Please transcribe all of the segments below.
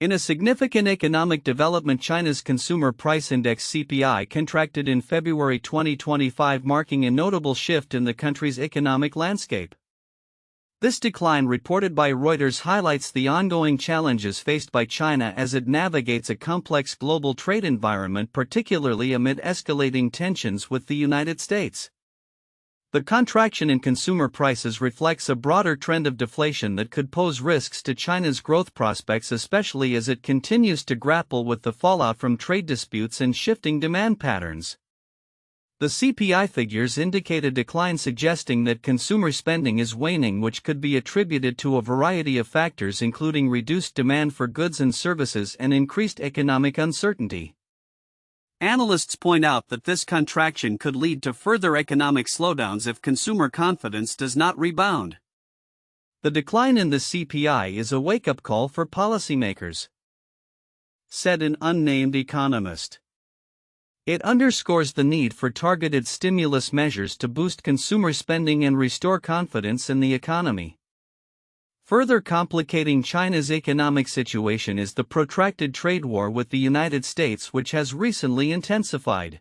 In a significant economic development, China's Consumer Price Index (CPI) contracted in February 2025, marking a notable shift in the country's economic landscape. This decline, reported by Reuters, highlights the ongoing challenges faced by China as it navigates a complex global trade environment, particularly amid escalating tensions with the United States. The contraction in consumer prices reflects a broader trend of deflation that could pose risks to China's growth prospects, especially as it continues to grapple with the fallout from trade disputes and shifting demand patterns. The CPI figures indicate a decline, suggesting that consumer spending is waning, which could be attributed to a variety of factors, including reduced demand for goods and services and increased economic uncertainty. Analysts point out that this contraction could lead to further economic slowdowns if consumer confidence does not rebound. The decline in the CPI is a wake-up call for policymakers, said an unnamed economist. It underscores the need for targeted stimulus measures to boost consumer spending and restore confidence in the economy. Further complicating China's economic situation is the protracted trade war with the United States, which has recently intensified.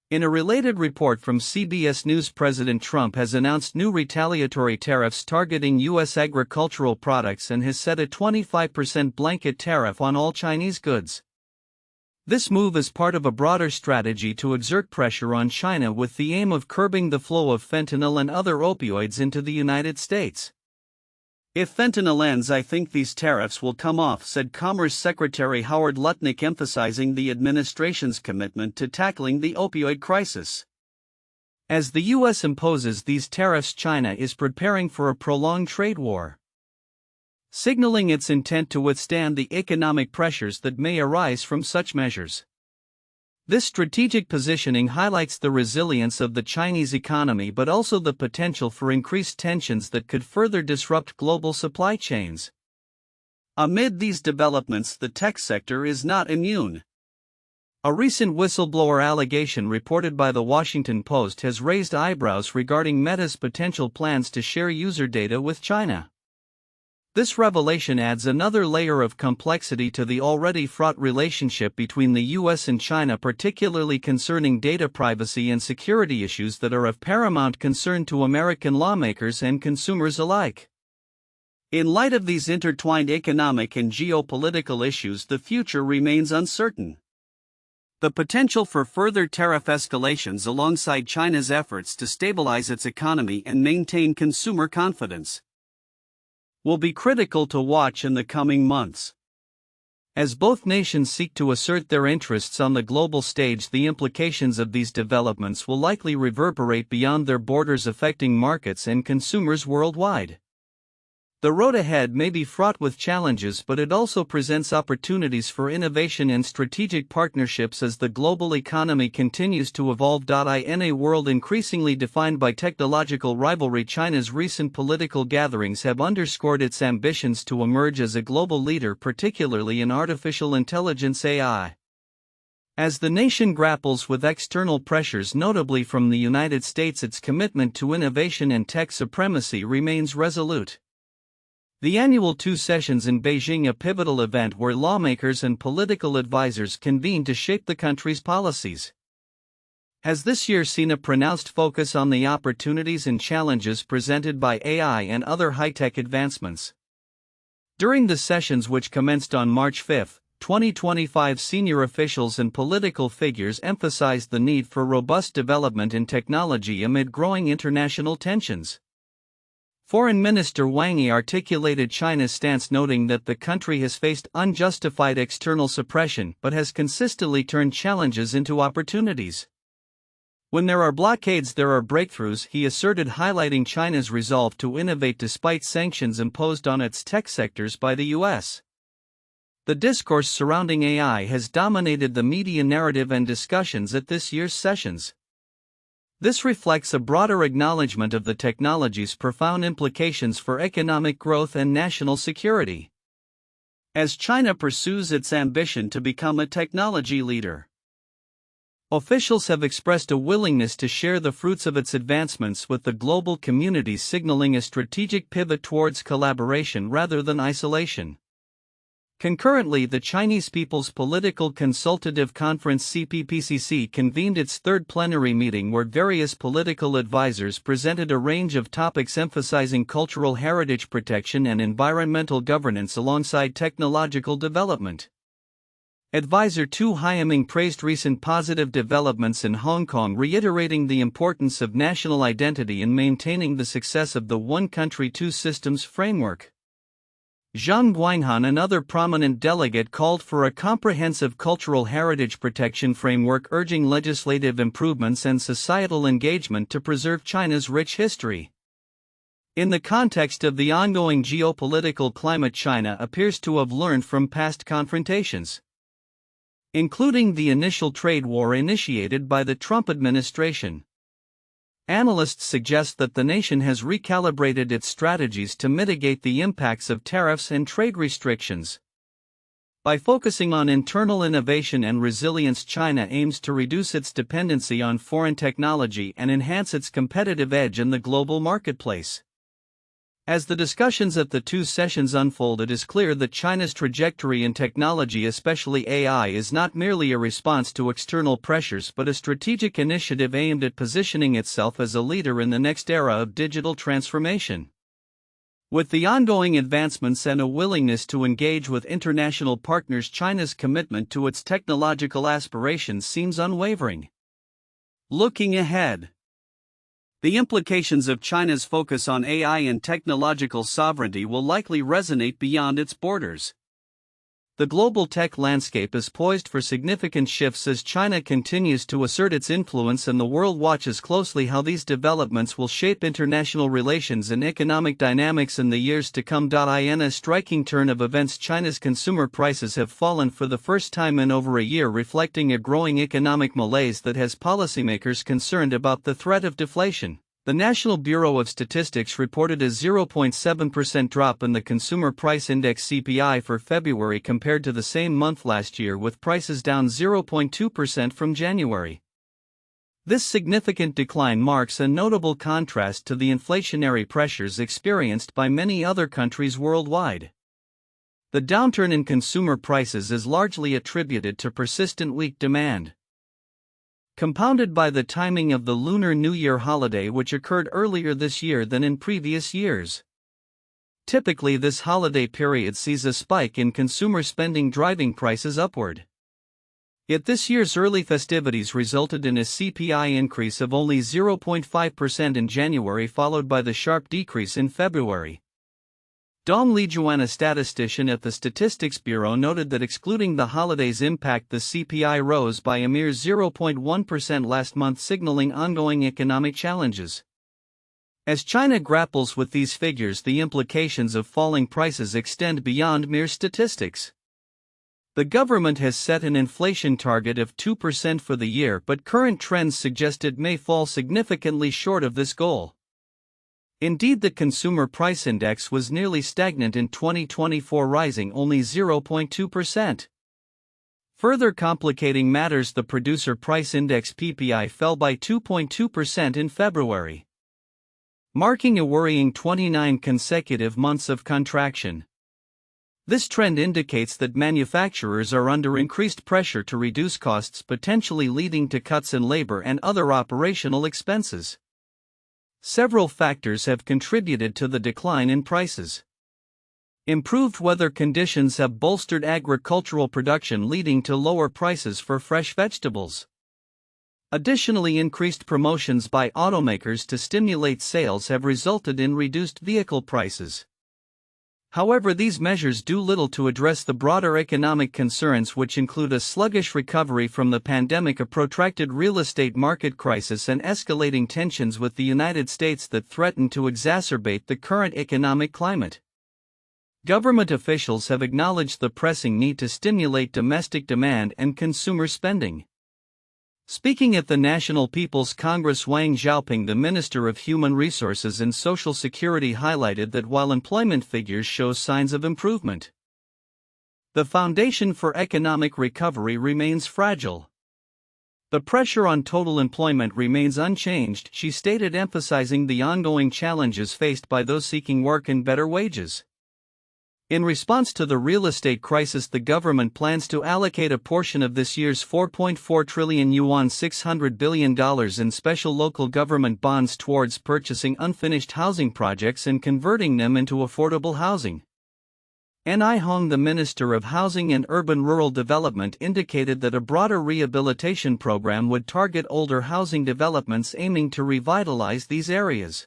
In a related report from CBS News, President Trump has announced new retaliatory tariffs targeting U.S. agricultural products and has set a 25% blanket tariff on all Chinese goods. This move is part of a broader strategy to exert pressure on China with the aim of curbing the flow of fentanyl and other opioids into the United States. "If fentanyl ends, I think these tariffs will come off," said Commerce Secretary Howard Lutnick, emphasizing the administration's commitment to tackling the opioid crisis. As the U.S. imposes these tariffs, China is preparing for a prolonged trade war, signaling its intent to withstand the economic pressures that may arise from such measures. This strategic positioning highlights the resilience of the Chinese economy, but also the potential for increased tensions that could further disrupt global supply chains. Amid these developments, the tech sector is not immune. A recent whistleblower allegation reported by The Washington Post has raised eyebrows regarding Meta's potential plans to share user data with China. This revelation adds another layer of complexity to the already fraught relationship between the U.S. and China, particularly concerning data privacy and security issues that are of paramount concern to American lawmakers and consumers alike. In light of these intertwined economic and geopolitical issues, the future remains uncertain. The potential for further tariff escalations, alongside China's efforts to stabilize its economy and maintain consumer confidence, will be critical to watch in the coming months. As both nations seek to assert their interests on the global stage, the implications of these developments will likely reverberate beyond their borders, affecting markets and consumers worldwide. The road ahead may be fraught with challenges, but it also presents opportunities for innovation and strategic partnerships as the global economy continues to evolve. In a world increasingly defined by technological rivalry, China's recent political gatherings have underscored its ambitions to emerge as a global leader, particularly in artificial intelligence (AI). As the nation grapples with external pressures, notably from the United States, its commitment to innovation and tech supremacy remains resolute. The annual Two Sessions in Beijing, a pivotal event where lawmakers and political advisors convene to shape the country's policies, has this year seen a pronounced focus on the opportunities and challenges presented by AI and other high-tech advancements. During the sessions, which commenced on March 5, 2025, senior officials and political figures emphasized the need for robust development in technology amid growing international tensions. Foreign Minister Wang Yi articulated China's stance, noting that the country has faced unjustified external suppression but has consistently turned challenges into opportunities. "When there are blockades, there are breakthroughs," he asserted, highlighting China's resolve to innovate despite sanctions imposed on its tech sectors by the U.S. The discourse surrounding AI has dominated the media narrative and discussions at this year's sessions. This reflects a broader acknowledgement of the technology's profound implications for economic growth and national security. As China pursues its ambition to become a technology leader, officials have expressed a willingness to share the fruits of its advancements with the global community, signaling a strategic pivot towards collaboration rather than isolation. Concurrently, the Chinese People's Political Consultative Conference CPPCC convened its third plenary meeting where various political advisors presented a range of topics emphasizing cultural heritage protection and environmental governance alongside technological development. Advisor Tu Haiming praised recent positive developments in Hong Kong, reiterating the importance of national identity in maintaining the success of the One Country, Two Systems framework. Zhang Guanghan, another prominent delegate, called for a comprehensive cultural heritage protection framework, urging legislative improvements and societal engagement to preserve China's rich history. In the context of the ongoing geopolitical climate, China appears to have learned from past confrontations, including the initial trade war initiated by the Trump administration. Analysts suggest that the nation has recalibrated its strategies to mitigate the impacts of tariffs and trade restrictions. By focusing on internal innovation and resilience, China aims to reduce its dependency on foreign technology and enhance its competitive edge in the global marketplace. As the discussions at the two sessions unfold, it is clear that China's trajectory in technology, especially AI, is not merely a response to external pressures but a strategic initiative aimed at positioning itself as a leader in the next era of digital transformation. With the ongoing advancements and a willingness to engage with international partners, China's commitment to its technological aspirations seems unwavering. Looking ahead, the implications of China's focus on AI and technological sovereignty will likely resonate beyond its borders. The global tech landscape is poised for significant shifts as China continues to assert its influence, and the world watches closely how these developments will shape international relations and economic dynamics in the years to come. In a striking turn of events, China's consumer prices have fallen for the first time in over a year, reflecting a growing economic malaise that has policymakers concerned about the threat of deflation. The National Bureau of Statistics reported a 0.7% drop in the Consumer Price Index CPI for February compared to the same month last year, with prices down 0.2% from January. This significant decline marks a notable contrast to the inflationary pressures experienced by many other countries worldwide. The downturn in consumer prices is largely attributed to persistent weak demand, compounded by the timing of the Lunar New Year holiday, which occurred earlier this year than in previous years. Typically, this holiday period sees a spike in consumer spending, driving prices upward. Yet this year's early festivities resulted in a CPI increase of only 0.5% in January, followed by the sharp decrease in February. Dong Lijuan, a statistician at the Statistics Bureau, noted that excluding the holidays' impact, the CPI rose by a mere 0.1% last month, signaling ongoing economic challenges. As China grapples with these figures, the implications of falling prices extend beyond mere statistics. The government has set an inflation target of 2% for the year, but current trends suggest it may fall significantly short of this goal. Indeed, the Consumer Price Index was nearly stagnant in 2024, rising only 0.2%. Further complicating matters, the Producer Price Index (PPI) fell by 2.2% in February, marking a worrying 29 consecutive months of contraction. This trend indicates that manufacturers are under increased pressure to reduce costs, potentially leading to cuts in labor and other operational expenses. Several factors have contributed to the decline in prices. Improved weather conditions have bolstered agricultural production, leading to lower prices for fresh vegetables. Additionally, increased promotions by automakers to stimulate sales have resulted in reduced vehicle prices. However, these measures do little to address the broader economic concerns, which include a sluggish recovery from the pandemic, a protracted real estate market crisis, and escalating tensions with the United States that threaten to exacerbate the current economic climate. Government officials have acknowledged the pressing need to stimulate domestic demand and consumer spending. Speaking at the National People's Congress, Wang Xiaoping, the Minister of Human Resources and Social Security, highlighted that while employment figures show signs of improvement, the foundation for economic recovery remains fragile. The pressure on total employment remains unchanged, she stated, emphasizing the ongoing challenges faced by those seeking work and better wages. In response to the real estate crisis, the government plans to allocate a portion of this year's 4.4 trillion yuan $600 billion in special local government bonds towards purchasing unfinished housing projects and converting them into affordable housing. Ni Hong, the Minister of Housing and Urban-Rural Development, indicated that a broader rehabilitation program would target older housing developments aiming to revitalize these areas.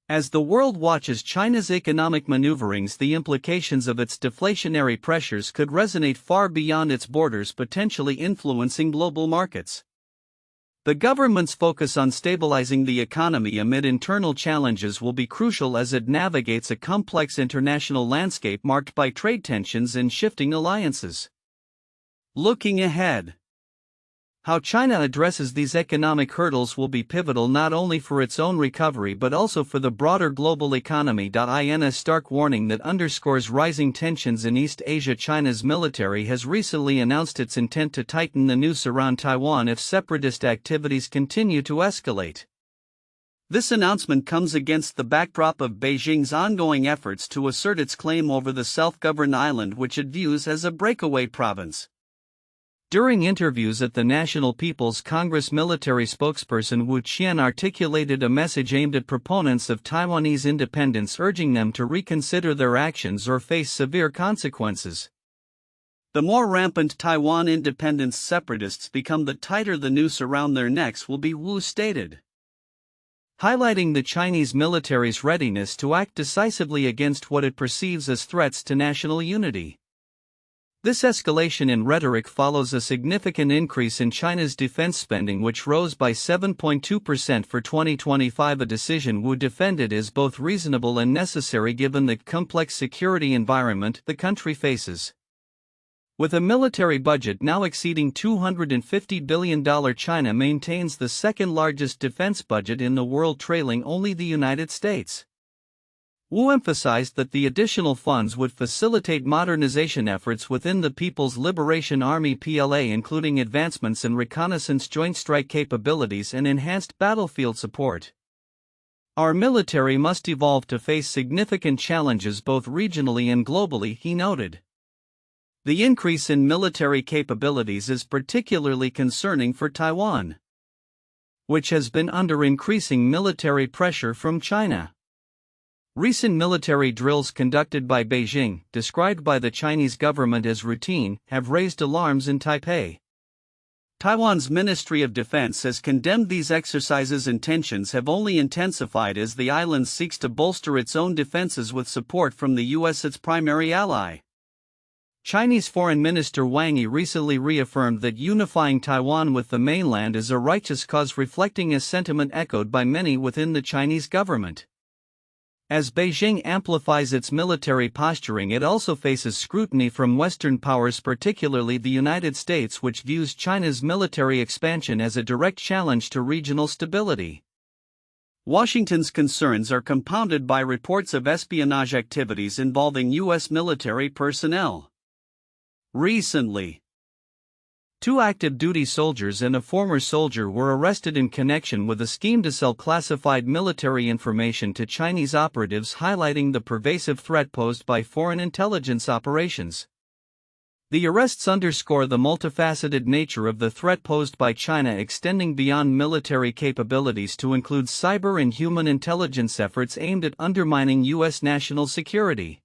As the world watches China's economic maneuverings, the implications of its deflationary pressures could resonate far beyond its borders, potentially influencing global markets. The government's focus on stabilizing the economy amid internal challenges will be crucial as it navigates a complex international landscape marked by trade tensions and shifting alliances. Looking ahead, how China addresses these economic hurdles will be pivotal not only for its own recovery but also for the broader global economy. In a stark warning that underscores rising tensions in East Asia, China's military has recently announced its intent to tighten the noose around Taiwan if separatist activities continue to escalate. This announcement comes against the backdrop of Beijing's ongoing efforts to assert its claim over the self-governed island, which it views as a breakaway province. During interviews at the National People's Congress, military spokesperson Wu Qian articulated a message aimed at proponents of Taiwanese independence, urging them to reconsider their actions or face severe consequences. The more rampant Taiwan independence separatists become, the tighter the noose around their necks will be, Wu stated, highlighting the Chinese military's readiness to act decisively against what it perceives as threats to national unity. This escalation in rhetoric follows a significant increase in China's defense spending, which rose by 7.2% for 2025, a decision Wu defended as both reasonable and necessary given the complex security environment the country faces. With a military budget now exceeding $250 billion, China maintains the second-largest defense budget in the world, trailing only the United States. Wu emphasized that the additional funds would facilitate modernization efforts within the People's Liberation Army (PLA), including advancements in reconnaissance, joint strike capabilities, and enhanced battlefield support. Our military must evolve to face significant challenges both regionally and globally, he noted. The increase in military capabilities is particularly concerning for Taiwan, which has been under increasing military pressure from China. Recent military drills conducted by Beijing, described by the Chinese government as routine, have raised alarms in Taipei. Taiwan's Ministry of Defense has condemned these exercises, and tensions have only intensified as the island seeks to bolster its own defenses with support from the U.S., its primary ally. Chinese Foreign Minister Wang Yi recently reaffirmed that unifying Taiwan with the mainland is a righteous cause, reflecting a sentiment echoed by many within the Chinese government. As Beijing amplifies its military posturing, it also faces scrutiny from Western powers, particularly the United States, which views China's military expansion as a direct challenge to regional stability. Washington's concerns are compounded by reports of espionage activities involving U.S. military personnel. Recently, 2 active duty soldiers and a former soldier were arrested in connection with a scheme to sell classified military information to Chinese operatives, highlighting the pervasive threat posed by foreign intelligence operations. The arrests underscore the multifaceted nature of the threat posed by China, extending beyond military capabilities to include cyber and human intelligence efforts aimed at undermining U.S. national security.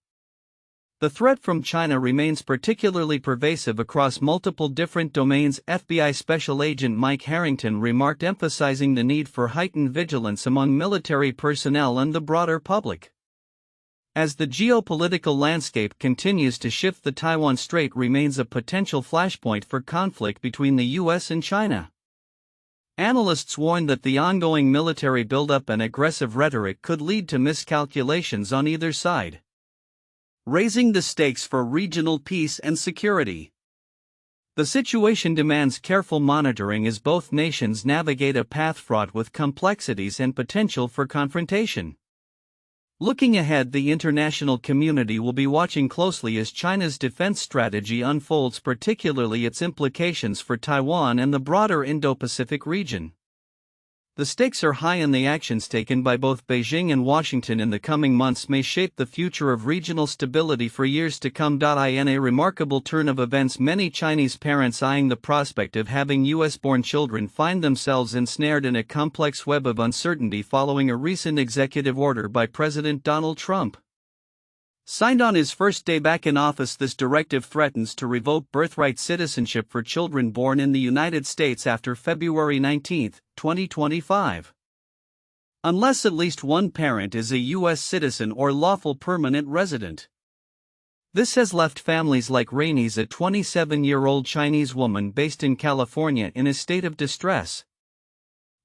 The threat from China remains particularly pervasive across multiple different domains, FBI Special Agent Mike Harrington remarked, emphasizing the need for heightened vigilance among military personnel and the broader public. As the geopolitical landscape continues to shift, the Taiwan Strait remains a potential flashpoint for conflict between the U.S. and China. Analysts warn that the ongoing military buildup and aggressive rhetoric could lead to miscalculations on either side, raising the stakes for regional peace and security. The situation demands careful monitoring as both nations navigate a path fraught with complexities and potential for confrontation. Looking ahead, the international community will be watching closely as China's defense strategy unfolds, particularly its implications for Taiwan and the broader Indo-Pacific region. The stakes are high and the actions taken by both Beijing and Washington in the coming months may shape the future of regional stability for years to come. In a remarkable turn of events, many Chinese parents eyeing the prospect of having US-born children find themselves ensnared in a complex web of uncertainty following a recent executive order by President Donald Trump. Signed on his first day back in office, this directive threatens to revoke birthright citizenship for children born in the United States after February 19, 2025. Unless at least one parent is a U.S. citizen or lawful permanent resident. This has left families like Rainey's, a 27-year-old Chinese woman based in California, in a state of distress.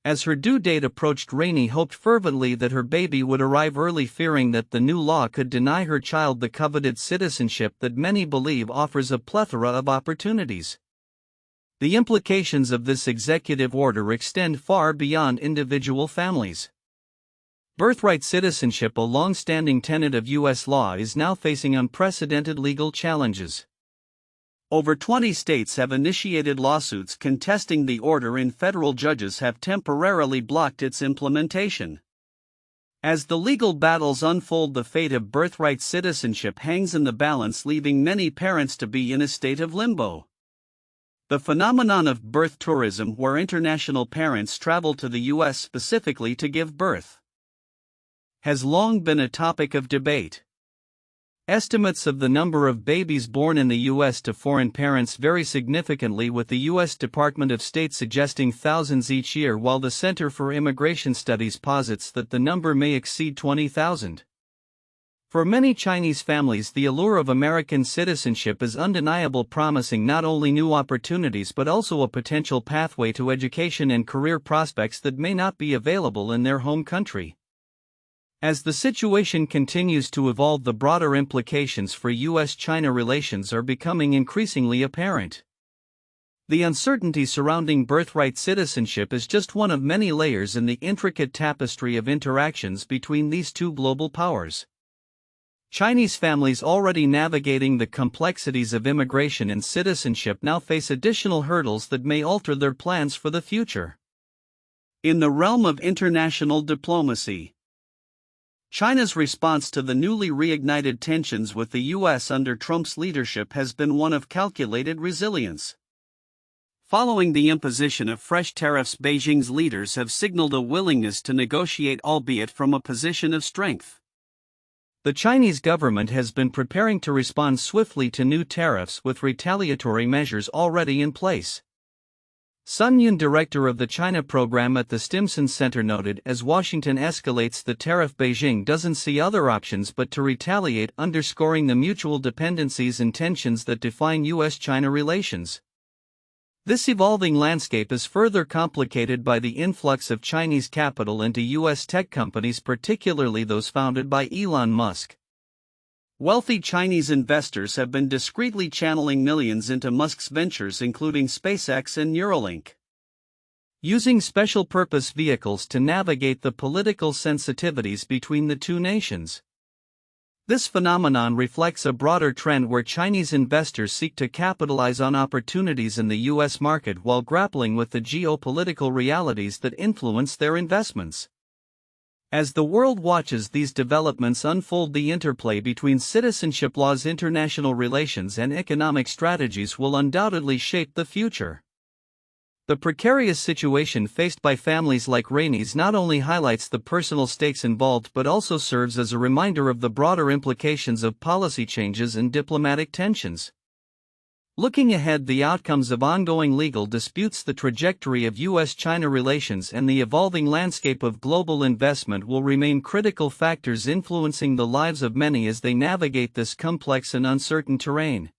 As her due date approached, Rainey hoped fervently that her baby would arrive early, fearing that the new law could deny her child the coveted citizenship that many believe offers a plethora of opportunities. The implications of this executive order extend far beyond individual families. Birthright citizenship, a long-standing tenet of U.S. law, is now facing unprecedented legal challenges. Over 20 states have initiated lawsuits contesting the order, and federal judges have temporarily blocked its implementation. As the legal battles unfold, the fate of birthright citizenship hangs in the balance, leaving many parents to be in a state of limbo. The phenomenon of birth tourism, where international parents travel to the U.S. specifically to give birth, has long been a topic of debate. Estimates of the number of babies born in the U.S. to foreign parents vary significantly, with the U.S. Department of State suggesting thousands each year, while the Center for Immigration Studies posits that the number may exceed 20,000. For many Chinese families, the allure of American citizenship is undeniable, promising not only new opportunities but also a potential pathway to education and career prospects that may not be available in their home country. As the situation continues to evolve, the broader implications for U.S.-China relations are becoming increasingly apparent. The uncertainty surrounding birthright citizenship is just one of many layers in the intricate tapestry of interactions between these two global powers. Chinese families already navigating the complexities of immigration and citizenship now face additional hurdles that may alter their plans for the future. In the realm of international diplomacy, China's response to the newly reignited tensions with the U.S. under Trump's leadership has been one of calculated resilience. Following the imposition of fresh tariffs, Beijing's leaders have signaled a willingness to negotiate, albeit from a position of strength. The Chinese government has been preparing to respond swiftly to new tariffs, with retaliatory measures already in place. Sun Yun, director of the China program at the Stimson Center, noted, as Washington escalates the tariff, Beijing doesn't see other options but to retaliate, underscoring the mutual dependencies and tensions that define U.S.-China relations. This evolving landscape is further complicated by the influx of Chinese capital into U.S. tech companies, particularly those founded by Elon Musk. Wealthy Chinese investors have been discreetly channeling millions into Musk's ventures, including SpaceX and Neuralink, using special-purpose vehicles to navigate the political sensitivities between the two nations. This phenomenon reflects a broader trend where Chinese investors seek to capitalize on opportunities in the U.S. market while grappling with the geopolitical realities that influence their investments. As the world watches these developments unfold, the interplay between citizenship laws, international relations, and economic strategies will undoubtedly shape the future. The precarious situation faced by families like Rainey's not only highlights the personal stakes involved but also serves as a reminder of the broader implications of policy changes and diplomatic tensions. Looking ahead, the outcomes of ongoing legal disputes, the trajectory of U.S.-China relations, and the evolving landscape of global investment will remain critical factors influencing the lives of many as they navigate this complex and uncertain terrain.